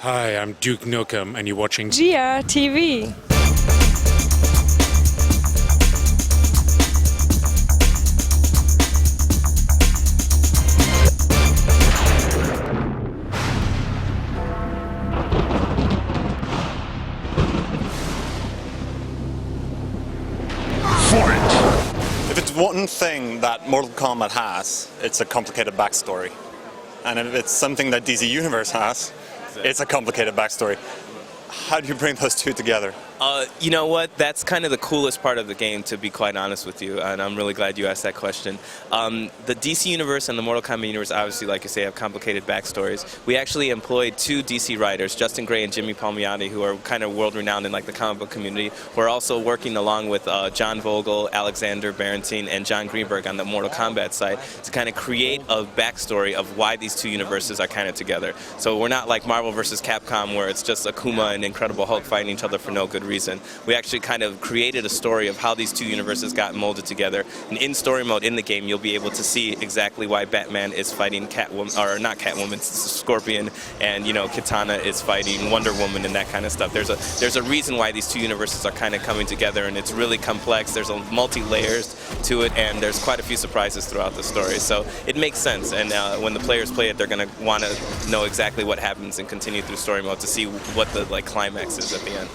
Hi, I'm Duke Nukem, and you're watching GR If it's one thing that Mortal Kombat has, it's a complicated backstory. And if it's something that DC Universe has, it's a complicated backstory. How do you bring those two together? You know what? That's kind of the coolest part of the game, to be quite honest with you, and I'm really glad you asked that question. The DC Universe and the Mortal Kombat Universe, obviously, like you say, have complicated backstories. We actually employed two DC writers, Justin Gray and Jimmy Palmiotti, who are kind of world-renowned in like the comic book community, who are also working along with John Vogel, Alexander Barentine, and John Greenberg on the Mortal Kombat side to kind of create a backstory of why these two universes are kind of together. So we're not like Marvel vs. Capcom, where it's just Akuma and Incredible Hulk fighting each other for no good reason. We actually kind of created a story of how these two universes got molded together. And in story mode in the game, you'll be able to see exactly why Batman is fighting Catwoman, or not Catwoman, Scorpion, and Katana is fighting Wonder Woman and that kind of stuff. There's a reason why these two universes are kind of coming together, and it's really complex. There's a multi-layers to it, and there's quite a few surprises throughout the story. So it makes sense, and when the players play it, they're going to want to know exactly what happens and continue through story mode to see what the climax is at the end.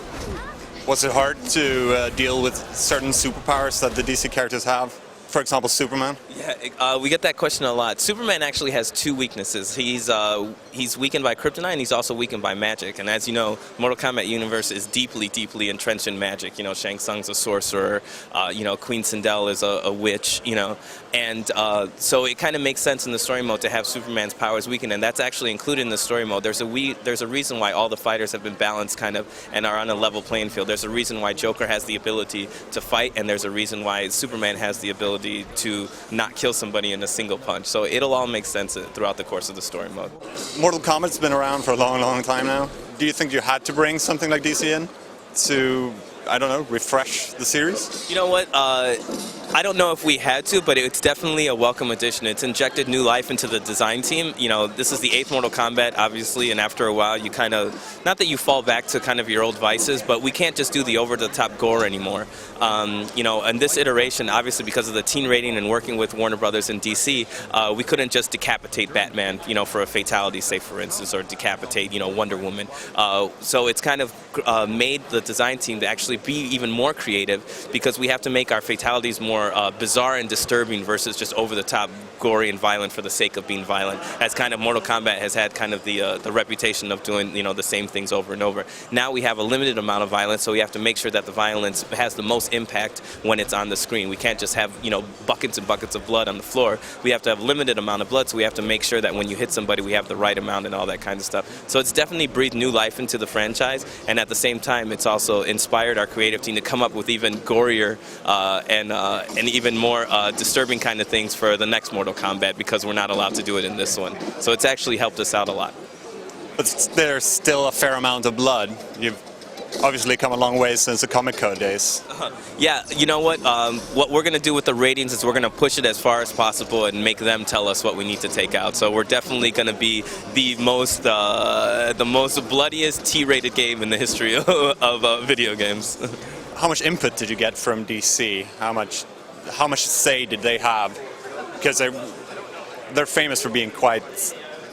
Was it hard to deal with certain superpowers that the DC characters have? For example, Superman? Yeah, we get that question a lot. Superman actually has two weaknesses. He's weakened by kryptonite, and he's also weakened by magic. And as you know, Mortal Kombat Universe is deeply, deeply entrenched in magic. Shang Tsung's a sorcerer. Queen Sindel is a witch. And so it kind of makes sense in the story mode to have Superman's powers weakened, and that's actually included in the story mode. There's a reason why all the fighters have been balanced kind of and are on a level playing field. There's a reason why Joker has the ability to fight, and there's a reason why Superman has the ability to not kill somebody in a single punch. So it'll all make sense throughout the course of the story mode. Mortal Kombat's been around for a long, long time now. Do you think you had to bring something like DC in to, I don't know, refresh the series? You know what? I don't know if we had to, but it's definitely a welcome addition. It's injected new life into the design team. This is the 8th Mortal Kombat, obviously, and after a while, you kind of, not that you fall back to kind of your old vices, but we can't just do the over-the-top gore anymore. And this iteration, obviously, because of the teen rating and working with Warner Brothers and DC, we couldn't just decapitate Batman, for a fatality, say, for instance, or decapitate, Wonder Woman. So it's kind of made the design team to actually be even more creative, because we have to make our fatalities more bizarre and disturbing versus just over-the-top, gory and violent for the sake of being violent. As kind of Mortal Kombat has had kind of the reputation of doing the same things over and over. Now we have a limited amount of violence, so we have to make sure that the violence has the most impact when it's on the screen. We can't just have buckets and buckets of blood on the floor. We have to have a limited amount of blood, so we have to make sure that when you hit somebody, we have the right amount and all that kind of stuff. So it's definitely breathed new life into the franchise, and at the same time, it's also inspired our creative team to come up with even gorier and even more disturbing kind of things for the next Mortal Kombat, because we're not allowed to do it in this one. So it's actually helped us out a lot. But there's still a fair amount of blood. You've obviously come a long way since the Comic Code days. Yeah, you know what? What we're going to do with the ratings is we're going to push it as far as possible and make them tell us what we need to take out. So we're definitely going to be the most bloodiest T-rated game in the history of video games. How much input did you get from DC? How much say did they have? Because they're famous for being quite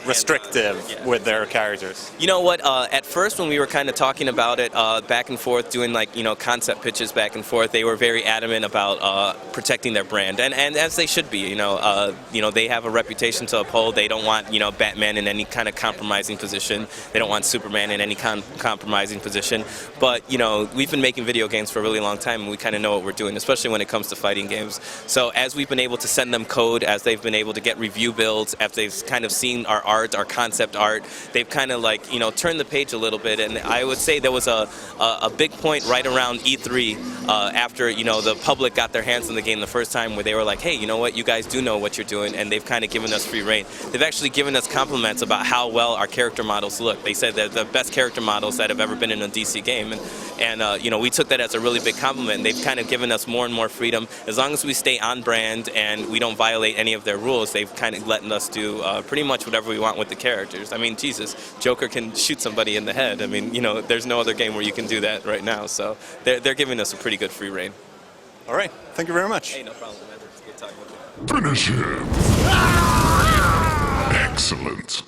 restrictive with their characters. You know what? At first, when we were kind of talking about it back and forth, doing concept pitches back and forth, they were very adamant about protecting their brand, and as they should be. They have a reputation to uphold. They don't want Batman in any kind of compromising position. They don't want Superman in any compromising position. But we've been making video games for a really long time, and we kind of know what we're doing, especially when it comes to fighting games. So as we've been able to send them code, as they've been able to get review builds, as they've kind of seen our art, our concept art, they've kind of turned the page a little bit. And I would say there was a big point right around E3 after the public got their hands on the game the first time, where they were like, hey, you know what, you guys do know what you're doing, and they've kind of given us free reign. They've actually given us compliments about how well our character models look. They said they're the best character models that have ever been in a DC game, and we took that as a really big compliment. They've kind of given us more and more freedom. As long as we stay on brand and we don't violate any of their rules, they've kind of letting us do pretty much whatever we want want with the characters. I mean, Jesus, Joker can shoot somebody in the head. I mean, you know, there's no other game where you can do that right now. So they're giving us a pretty good free reign. All right. Thank you very much. Hey, no problem, man. It's good talking with you. Finish him. Excellent.